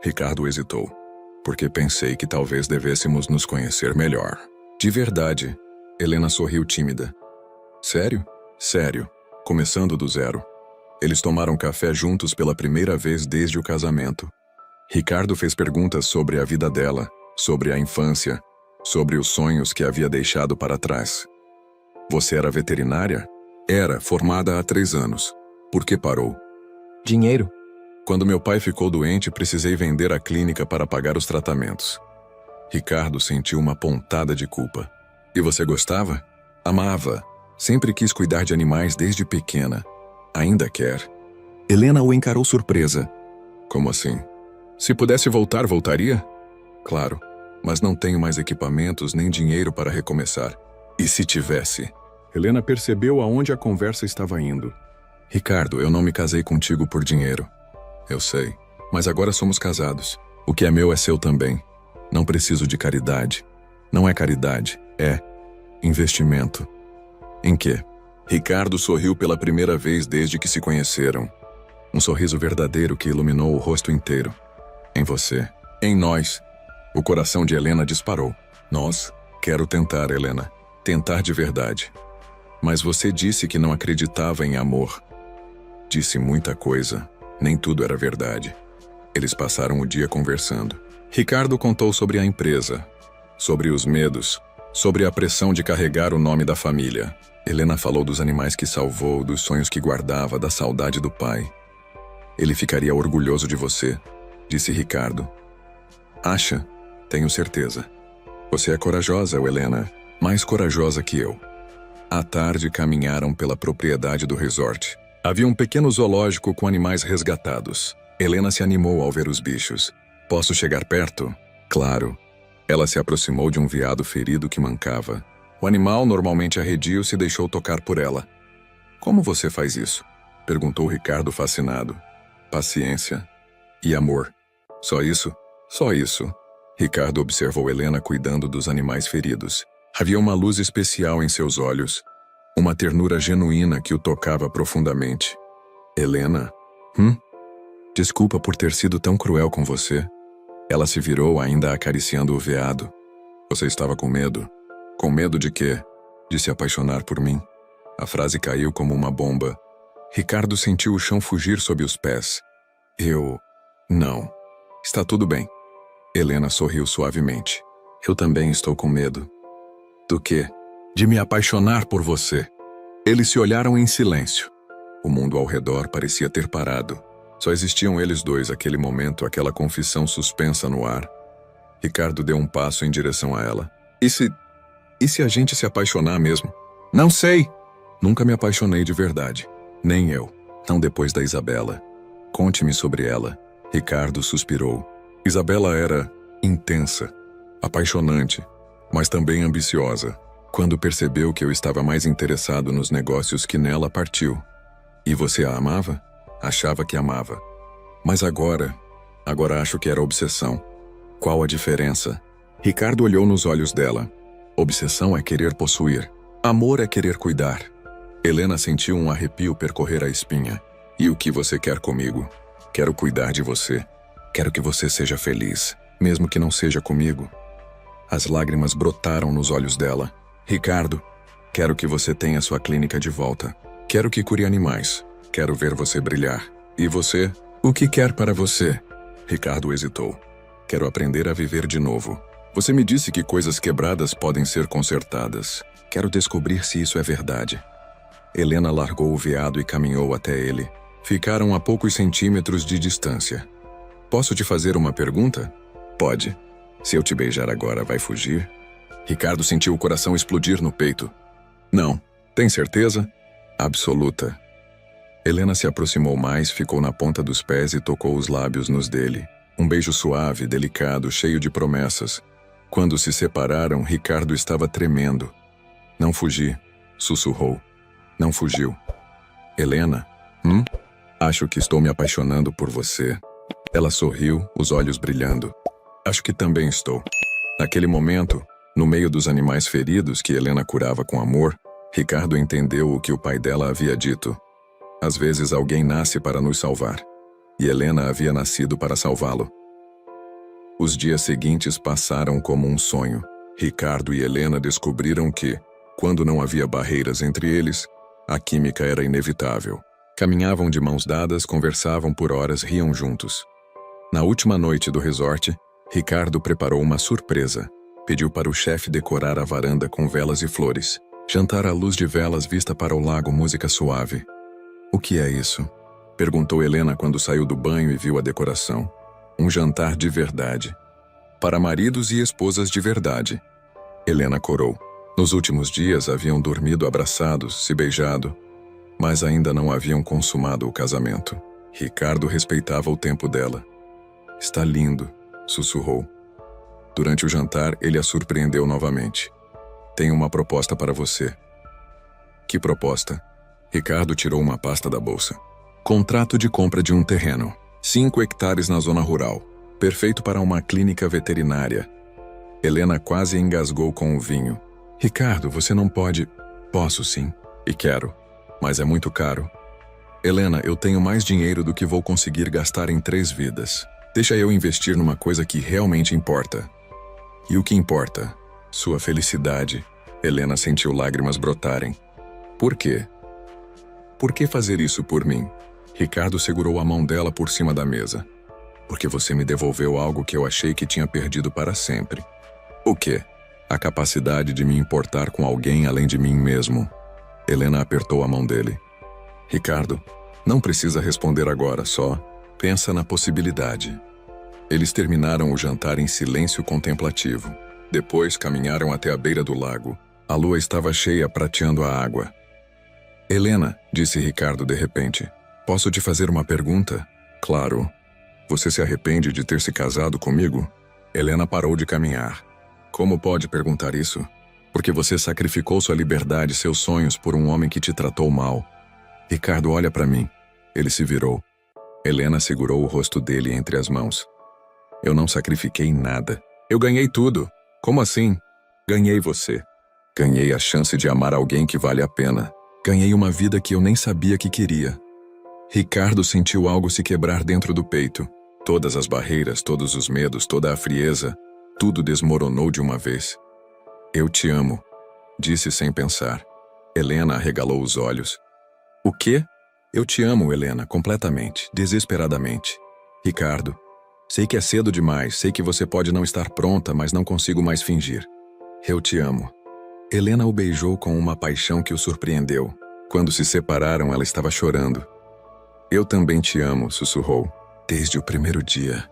Ricardo hesitou. Porque pensei que talvez devêssemos nos conhecer melhor. De verdade. Helena sorriu tímida. Sério? Sério. Começando do zero. Eles tomaram café juntos pela primeira vez desde o casamento. Ricardo fez perguntas sobre a vida dela, sobre a infância, sobre os sonhos que havia deixado para trás. Você era veterinária? Era, formada há 3 anos. Por que parou? Dinheiro. Quando meu pai ficou doente, precisei vender a clínica para pagar os tratamentos. Ricardo sentiu uma pontada de culpa. E você gostava? Amava. Sempre quis cuidar de animais desde pequena. Ainda quer. Helena o encarou surpresa. Como assim? Se pudesse voltar, voltaria? Claro, mas não tenho mais equipamentos nem dinheiro para recomeçar. E se tivesse? Helena percebeu aonde a conversa estava indo. Ricardo, eu não me casei contigo por dinheiro. Eu sei, mas agora somos casados. O que é meu é seu também. Não preciso de caridade. Não é caridade, é investimento. Em quê? Ricardo sorriu pela primeira vez desde que se conheceram. Um sorriso verdadeiro que iluminou o rosto inteiro. Em você. Em nós. O coração de Helena disparou. Nós? Quero tentar, Helena. Tentar de verdade. Mas você disse que não acreditava em amor. Disse muita coisa. Nem tudo era verdade. Eles passaram o dia conversando. Ricardo contou sobre a empresa, sobre os medos, sobre a pressão de carregar o nome da família. Helena falou dos animais que salvou, dos sonhos que guardava, da saudade do pai. Ele ficaria orgulhoso de você, disse Ricardo. Acha? Tenho certeza. Você é corajosa, Helena, mais corajosa que eu. À tarde caminharam pela propriedade do resort. Havia um pequeno zoológico com animais resgatados. Helena se animou ao ver os bichos. Posso chegar perto? Claro. Ela se aproximou de um veado ferido que mancava. O animal, normalmente arredio, se deixou tocar por ela. Como você faz isso? Perguntou Ricardo fascinado. Paciência. E amor. Só isso? Só isso. Ricardo observou Helena cuidando dos animais feridos. Havia uma luz especial em seus olhos. Uma ternura genuína que o tocava profundamente. Helena? Desculpa por ter sido tão cruel com você. Ela se virou, ainda acariciando o veado. Você estava com medo? Com medo de quê? De se apaixonar por mim. A frase caiu como uma bomba. Ricardo sentiu o chão fugir sob os pés. Não. Está tudo bem. Helena sorriu suavemente. Eu também estou com medo. Do quê? De me apaixonar por você. Eles se olharam em silêncio. O mundo ao redor parecia ter parado. Só existiam eles dois, aquele momento, aquela confissão suspensa no ar. Ricardo deu um passo em direção a ela. E se a gente se apaixonar mesmo? Não sei. Nunca me apaixonei de verdade. Nem eu. Não depois da Isabela. Conte-me sobre ela. Ricardo suspirou. Isabela era intensa, apaixonante, mas também ambiciosa. Quando percebeu que eu estava mais interessado nos negócios que nela, partiu. E você a amava? Achava que amava. Mas agora acho que era obsessão. Qual a diferença? Ricardo olhou nos olhos dela. Obsessão é querer possuir. Amor é querer cuidar. Helena sentiu um arrepio percorrer a espinha. E o que você quer comigo? Quero cuidar de você. Quero que você seja feliz, mesmo que não seja comigo. As lágrimas brotaram nos olhos dela. Ricardo, quero que você tenha sua clínica de volta. Quero que cure animais. Quero ver você brilhar. E você? O que quer para você? Ricardo hesitou. Quero aprender a viver de novo. Você me disse que coisas quebradas podem ser consertadas. Quero descobrir se isso é verdade. Helena largou o veado e caminhou até ele. Ficaram a poucos centímetros de distância. Posso te fazer uma pergunta? Pode. Se eu te beijar agora, vai fugir? Ricardo sentiu o coração explodir no peito. Não. Tem certeza? Absoluta. Helena se aproximou mais, ficou na ponta dos pés e tocou os lábios nos dele. Um beijo suave, delicado, cheio de promessas. Quando se separaram, Ricardo estava tremendo. Não fugi, sussurrou. Não fugiu. Helena? Acho que estou me apaixonando por você. Ela sorriu, os olhos brilhando. Acho que também estou. Naquele momento, no meio dos animais feridos que Helena curava com amor, Ricardo entendeu o que o pai dela havia dito. Às vezes alguém nasce para nos salvar. E Helena havia nascido para salvá-lo. Os dias seguintes passaram como um sonho. Ricardo e Helena descobriram que, quando não havia barreiras entre eles, a química era inevitável. Caminhavam de mãos dadas, conversavam por horas, riam juntos. Na última noite do resort, Ricardo preparou uma surpresa. Pediu para o chefe decorar a varanda com velas e flores. Jantar à luz de velas, vista para o lago, música suave. O que é isso? Perguntou Helena quando saiu do banho e viu a decoração. Um jantar de verdade. Para maridos e esposas de verdade. Helena corou. Nos últimos dias haviam dormido abraçados, se beijado, mas ainda não haviam consumado o casamento. Ricardo respeitava o tempo dela. Está lindo, sussurrou. Durante o jantar, ele a surpreendeu novamente. Tenho uma proposta para você. Que proposta? Ricardo tirou uma pasta da bolsa. Contrato de compra de um terreno. 5 hectares na zona rural. Perfeito para uma clínica veterinária. Helena quase engasgou com o vinho. Ricardo, você não pode... Posso sim. E quero. Mas é muito caro. Helena, eu tenho mais dinheiro do que vou conseguir gastar em 3 vidas. Deixa eu investir numa coisa que realmente importa. E o que importa? Sua felicidade. Helena sentiu lágrimas brotarem. Por quê? Por que fazer isso por mim? Ricardo segurou a mão dela por cima da mesa. Porque você me devolveu algo que eu achei que tinha perdido para sempre. O quê? A capacidade de me importar com alguém além de mim mesmo. Helena apertou a mão dele. Ricardo, não precisa responder agora, só pensa na possibilidade. Eles terminaram o jantar em silêncio contemplativo. Depois caminharam até a beira do lago. A lua estava cheia, prateando a água. Helena, disse Ricardo de repente, posso te fazer uma pergunta? Claro. Você se arrepende de ter se casado comigo? Helena parou de caminhar. Como pode perguntar isso? Porque você sacrificou sua liberdade e seus sonhos por um homem que te tratou mal. Ricardo, olha para mim. Ele se virou. Helena segurou o rosto dele entre as mãos. Eu não sacrifiquei nada. Eu ganhei tudo. Como assim? Ganhei você. Ganhei a chance de amar alguém que vale a pena. Ganhei uma vida que eu nem sabia que queria. Ricardo sentiu algo se quebrar dentro do peito. Todas as barreiras, todos os medos, toda a frieza, tudo desmoronou de uma vez. Eu te amo, disse sem pensar. Helena arregalou os olhos. O quê? Eu te amo, Helena, completamente, desesperadamente. Ricardo, sei que é cedo demais, sei que você pode não estar pronta, mas não consigo mais fingir. Eu te amo. Helena o beijou com uma paixão que o surpreendeu. Quando se separaram, ela estava chorando. Eu também te amo, sussurrou, desde o primeiro dia.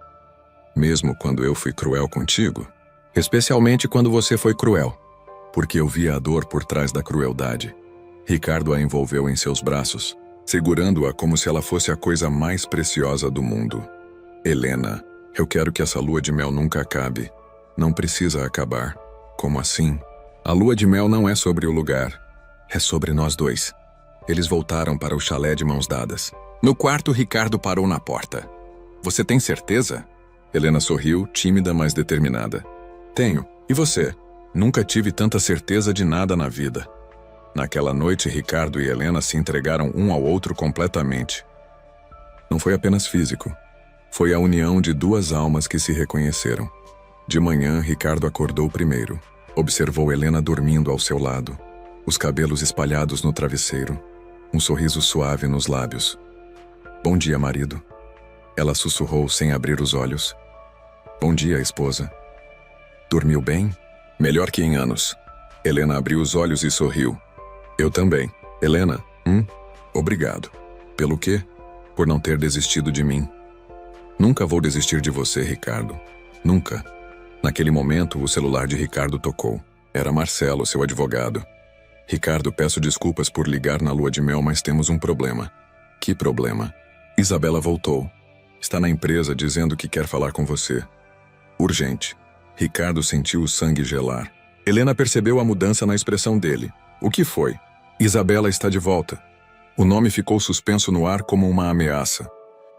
Mesmo quando eu fui cruel contigo? Especialmente quando você foi cruel. Porque eu via a dor por trás da crueldade. Ricardo a envolveu em seus braços, segurando-a como se ela fosse a coisa mais preciosa do mundo. Helena, eu quero que essa lua de mel nunca acabe. Não precisa acabar. Como assim? A lua de mel não é sobre o lugar. É sobre nós dois. Eles voltaram para o chalé de mãos dadas. No quarto, Ricardo parou na porta. Você tem certeza? Helena sorriu, tímida, mas determinada. Tenho. E você? Nunca tive tanta certeza de nada na vida. Naquela noite, Ricardo e Helena se entregaram um ao outro completamente. Não foi apenas físico. Foi a união de duas almas que se reconheceram. De manhã, Ricardo acordou primeiro. Observou Helena dormindo ao seu lado. Os cabelos espalhados no travesseiro. Um sorriso suave nos lábios. Bom dia, marido. Ela sussurrou sem abrir os olhos. Bom dia, esposa. Dormiu bem? Melhor que em anos. Helena abriu os olhos e sorriu. Eu também. Helena, obrigado. Pelo quê? Por não ter desistido de mim. Nunca vou desistir de você, Ricardo. Nunca. Naquele momento, o celular de Ricardo tocou. Era Marcelo, seu advogado. Ricardo, peço desculpas por ligar na lua de mel, mas temos um problema. Que problema? Isabela voltou. Está na empresa dizendo que quer falar com você. Urgente. Ricardo sentiu o sangue gelar. Helena percebeu a mudança na expressão dele. O que foi? Isabela está de volta. O nome ficou suspenso no ar como uma ameaça.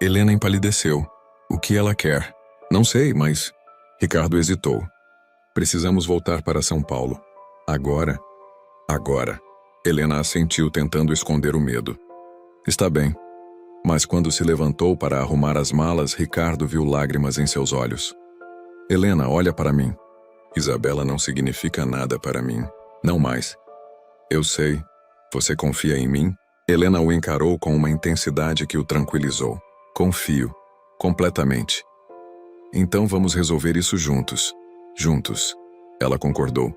Helena empalideceu. O que ela quer? Não sei, mas... Ricardo hesitou. Precisamos voltar para São Paulo. Agora? Agora. Helena assentiu, tentando esconder o medo. Está bem. Mas quando se levantou para arrumar as malas, Ricardo viu lágrimas em seus olhos. Helena, olha para mim. Isabela não significa nada para mim. Não mais. Eu sei. Você confia em mim? Helena o encarou com uma intensidade que o tranquilizou. Confio. Completamente. Então vamos resolver isso juntos. Juntos. Ela concordou.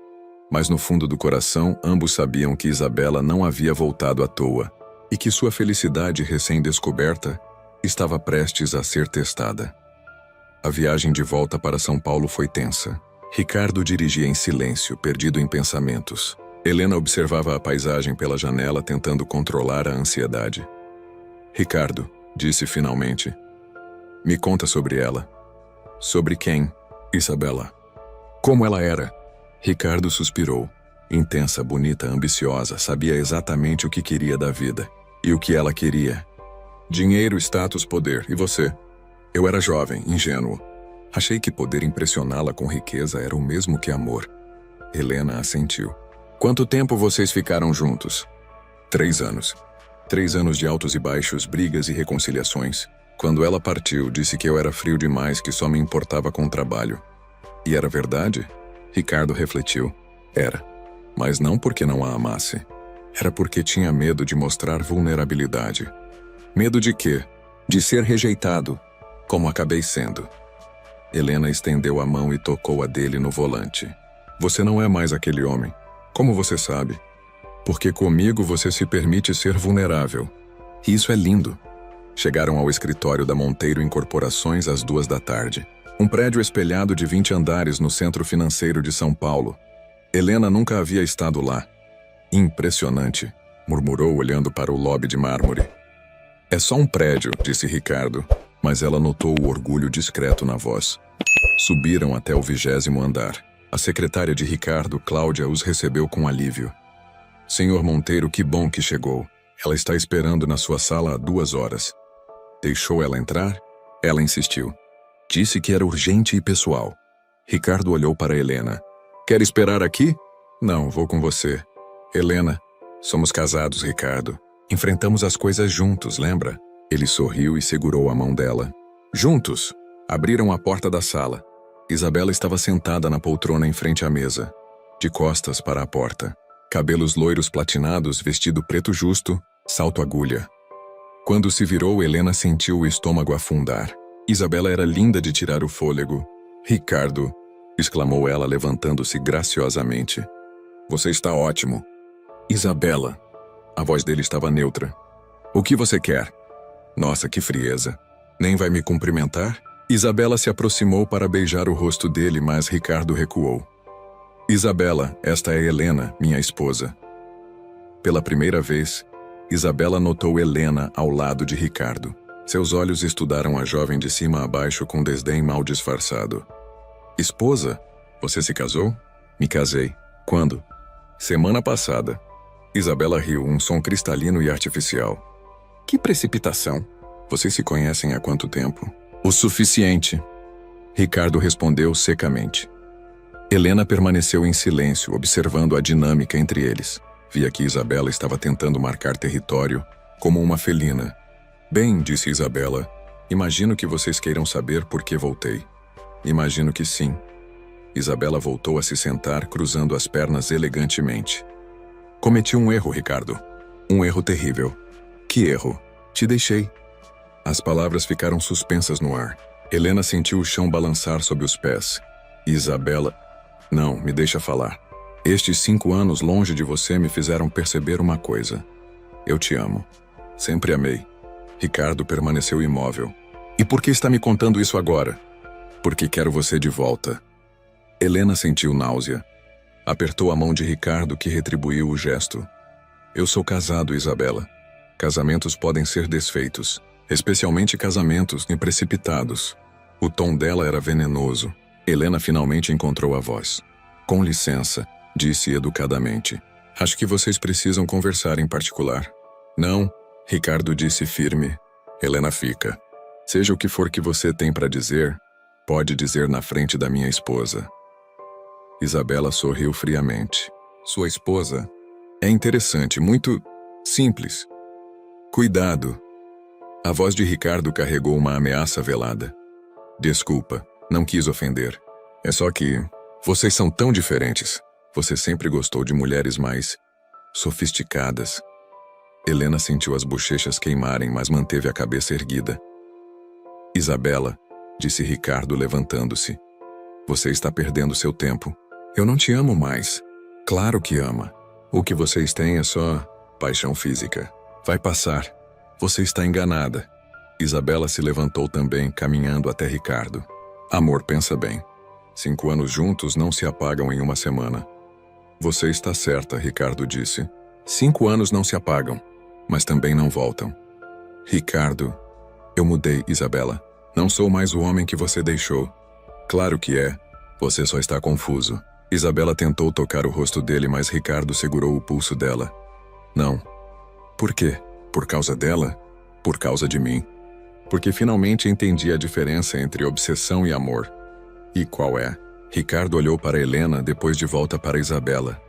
Mas no fundo do coração, ambos sabiam que Isabela não havia voltado à toa e que sua felicidade recém-descoberta estava prestes a ser testada. A viagem de volta para São Paulo foi tensa. Ricardo dirigia em silêncio, perdido em pensamentos. Helena observava a paisagem pela janela, tentando controlar a ansiedade. Ricardo, disse finalmente. Me conta sobre ela. Sobre quem? Isabela. Como ela era? Ricardo suspirou. Intensa, bonita, ambiciosa, sabia exatamente o que queria da vida. E o que ela queria. Dinheiro, status, poder. E você? Eu era jovem, ingênuo. Achei que poder impressioná-la com riqueza era o mesmo que amor. Helena assentiu. Quanto tempo vocês ficaram juntos? 3 anos. 3 anos de altos e baixos, brigas e reconciliações. Quando ela partiu, disse que eu era frio demais, que só me importava com o trabalho. E era verdade? Ricardo refletiu. Era. Mas não porque não a amasse. Era porque tinha medo de mostrar vulnerabilidade. Medo de quê? De ser rejeitado, como acabei sendo. Helena estendeu a mão e tocou a dele no volante. Você não é mais aquele homem. Como você sabe? Porque comigo você se permite ser vulnerável. E isso é lindo. Chegaram ao escritório da Monteiro Incorporações às 14h. Um prédio espelhado de 20 andares no centro financeiro de São Paulo. Helena nunca havia estado lá. Impressionante, murmurou olhando para o lobby de mármore. É só um prédio, disse Ricardo, mas ela notou o orgulho discreto na voz. Subiram até o 20º andar. A secretária de Ricardo, Cláudia, os recebeu com alívio. Senhor Monteiro, que bom que chegou. Ela está esperando na sua sala há 2 horas. Deixou ela entrar? Ela insistiu. Disse que era urgente e pessoal. Ricardo olhou para Helena. Quer esperar aqui? Não, vou com você. Helena, somos casados, Ricardo. Enfrentamos as coisas juntos, lembra? Ele sorriu e segurou a mão dela. Juntos, abriram a porta da sala. Isabela estava sentada na poltrona em frente à mesa, de costas para a porta. Cabelos loiros platinados, vestido preto justo, salto agulha. Quando se virou, Helena sentiu o estômago afundar. Isabela era linda de tirar o fôlego. Ricardo, exclamou ela, levantando-se graciosamente. Você está ótimo. Isabela. A voz dele estava neutra. O que você quer? Nossa, que frieza. Nem vai me cumprimentar? Isabela se aproximou para beijar o rosto dele, mas Ricardo recuou. Isabela, esta é Helena, minha esposa. Pela primeira vez, Isabela notou Helena ao lado de Ricardo. Seus olhos estudaram a jovem de cima a baixo com desdém mal disfarçado. Esposa? Você se casou? Me casei. Quando? Semana passada. Isabela riu, um som cristalino e artificial. Que precipitação. Vocês se conhecem há quanto tempo? O suficiente. Ricardo respondeu secamente. Helena permaneceu em silêncio, observando a dinâmica entre eles. Via que Isabela estava tentando marcar território, como uma felina. Bem, disse Isabela, imagino que vocês queiram saber por que voltei. Imagino que sim. Isabela voltou a se sentar, cruzando as pernas elegantemente. Cometi um erro, Ricardo. Um erro terrível. Que erro? Te deixei. As palavras ficaram suspensas no ar. Helena sentiu o chão balançar sob os pés. Isabela... Não, me deixa falar. Estes 5 anos longe de você me fizeram perceber uma coisa. Eu te amo. Sempre amei. Ricardo permaneceu imóvel. E por que está me contando isso agora? Porque quero você de volta. Helena sentiu náusea. Apertou a mão de Ricardo, que retribuiu o gesto. Eu sou casado, Isabela. Casamentos podem ser desfeitos, especialmente casamentos precipitados. O tom dela era venenoso. Helena finalmente encontrou a voz. Com licença, disse educadamente. Acho que vocês precisam conversar em particular. Não, Ricardo disse firme. Helena fica. Seja o que for que você tem para dizer, pode dizer na frente da minha esposa. Isabela sorriu friamente. Sua esposa? É interessante, muito simples. Cuidado. A voz de Ricardo carregou uma ameaça velada. Desculpa. Não quis ofender. É só que vocês são tão diferentes. Você sempre gostou de mulheres mais sofisticadas. Helena sentiu as bochechas queimarem, mas manteve a cabeça erguida. Isabela, disse Ricardo levantando-se. Você está perdendo seu tempo. Eu não te amo mais. Claro que ama. O que vocês têm é só paixão física. Vai passar. Você está enganada. Isabela se levantou também, caminhando até Ricardo. Amor, pensa bem. 5 anos juntos não se apagam em uma semana. Você está certa, Ricardo disse. 5 anos não se apagam, mas também não voltam. Ricardo, eu mudei, Isabela. Não sou mais o homem que você deixou. Claro que é. Você só está confuso. Isabela tentou tocar o rosto dele, mas Ricardo segurou o pulso dela. Não. Por quê? Por causa dela? Por causa de mim. Porque finalmente entendi a diferença entre obsessão e amor. E qual é? Ricardo olhou para Helena, depois de volta para Isabela.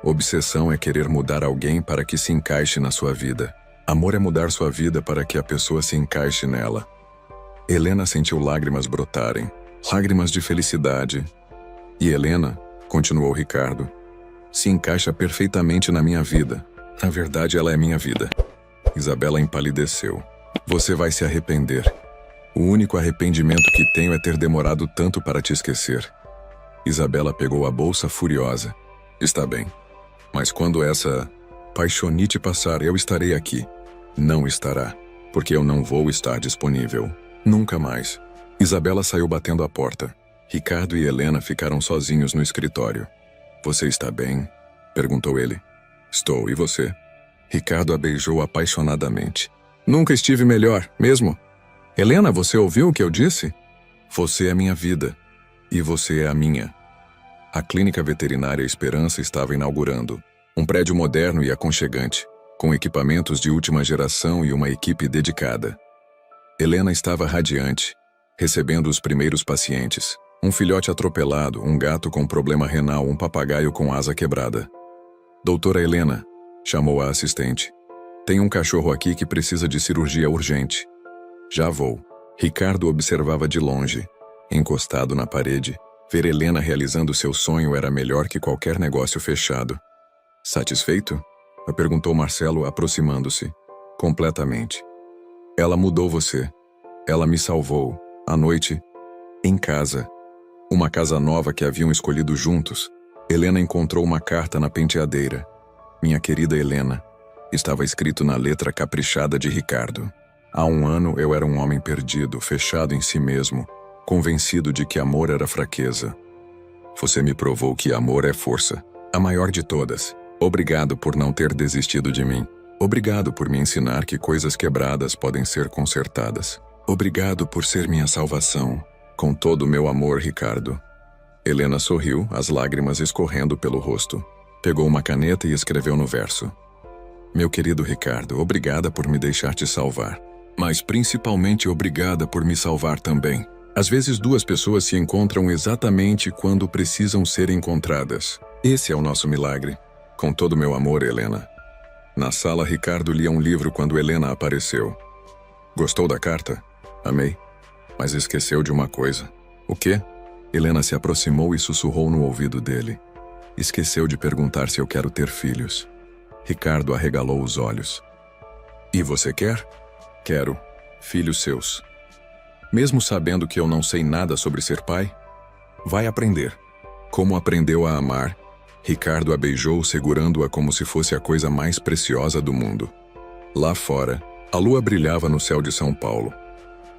Obsessão é querer mudar alguém para que se encaixe na sua vida. Amor é mudar sua vida para que a pessoa se encaixe nela. Helena sentiu lágrimas brotarem. Lágrimas de felicidade. E Helena, continuou Ricardo, se encaixa perfeitamente na minha vida. Na verdade, ela é minha vida. Isabela empalideceu. Você vai se arrepender. O único arrependimento que tenho é ter demorado tanto para te esquecer. Isabela pegou a bolsa furiosa. Está bem. Mas quando essa paixonite passar, eu estarei aqui. Não estará. Porque eu não vou estar disponível. Nunca mais. Isabela saiu batendo a porta. Ricardo e Helena ficaram sozinhos no escritório. Você está bem? Perguntou ele. Estou, e você? Ricardo a beijou apaixonadamente. Nunca estive melhor, mesmo. Helena, você ouviu o que eu disse? Você é minha vida. E você é a minha. A clínica veterinária Esperança estava inaugurando. Um prédio moderno e aconchegante, com equipamentos de última geração e uma equipe dedicada. Helena estava radiante, recebendo os primeiros pacientes. Um filhote atropelado, um gato com problema renal, um papagaio com asa quebrada. Doutora Helena, chamou a assistente. Tem um cachorro aqui que precisa de cirurgia urgente. Já vou. Ricardo observava de longe, encostado na parede. Ver Helena realizando seu sonho era melhor que qualquer negócio fechado. Satisfeito? Perguntou Marcelo, aproximando-se. Completamente. Ela mudou você. Ela me salvou. À noite, em casa. Uma casa nova que haviam escolhido juntos. Helena encontrou uma carta na penteadeira. Minha querida Helena. Estava escrito na letra caprichada de Ricardo. Há 1 ano eu era um homem perdido, fechado em si mesmo, convencido de que amor era fraqueza. Você me provou que amor é força, a maior de todas. Obrigado por não ter desistido de mim. Obrigado por me ensinar que coisas quebradas podem ser consertadas. Obrigado por ser minha salvação. Com todo o meu amor, Ricardo. Helena sorriu, as lágrimas escorrendo pelo rosto. Pegou uma caneta e escreveu no verso. Meu querido Ricardo, obrigada por me deixar te salvar. Mas principalmente obrigada por me salvar também. Às vezes 2 pessoas se encontram exatamente quando precisam ser encontradas. Esse é o nosso milagre. Com todo o meu amor, Helena. Na sala, Ricardo lia um livro quando Helena apareceu. Gostou da carta? Amei. Mas esqueceu de uma coisa. O quê? Helena se aproximou e sussurrou no ouvido dele. Esqueceu de perguntar se eu quero ter filhos. Ricardo arregalou os olhos. E você quer? Quero. Filhos seus. Mesmo sabendo que eu não sei nada sobre ser pai? Vai aprender. Como aprendeu a amar, Ricardo a beijou segurando-a como se fosse a coisa mais preciosa do mundo. Lá fora, a lua brilhava no céu de São Paulo.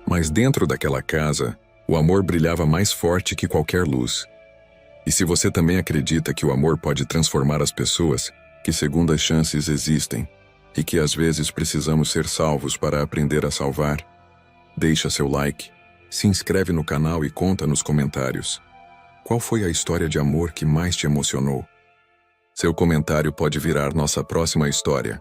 Mas dentro daquela casa, o amor brilhava mais forte que qualquer luz. E se você também acredita que o amor pode transformar as pessoas, que segundas chances existem, e que às vezes precisamos ser salvos para aprender a salvar, deixa seu like, se inscreve no canal e conta nos comentários. Qual foi a história de amor que mais te emocionou? Seu comentário pode virar nossa próxima história.